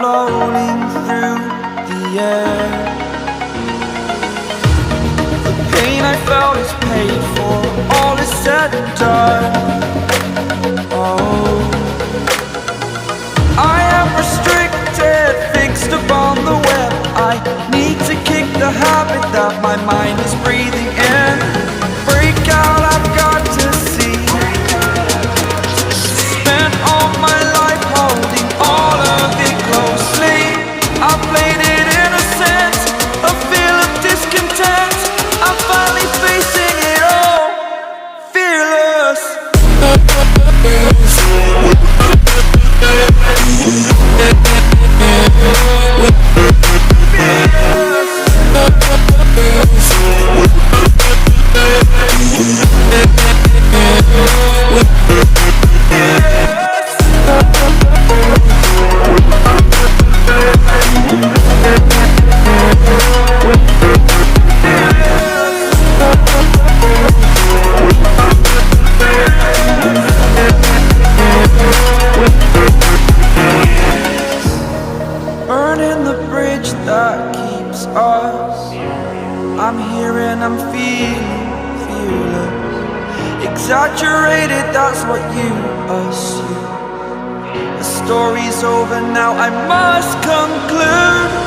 floating through the air. The pain I felt is paid for, all is said and done. Oh, I am restricted, fixed upon the web. I need to kick the habit that my mind is breathing in. Break out, I've got to see. Spent all my life holding all of it closely. I played it innocent, a feel of discontent. I'm finally facing it all, fearless. Burning the bridge that keeps us. I'm here and I'm feeling fearless. Exaggerated, that's what you assume. The story's over now, I must conclude.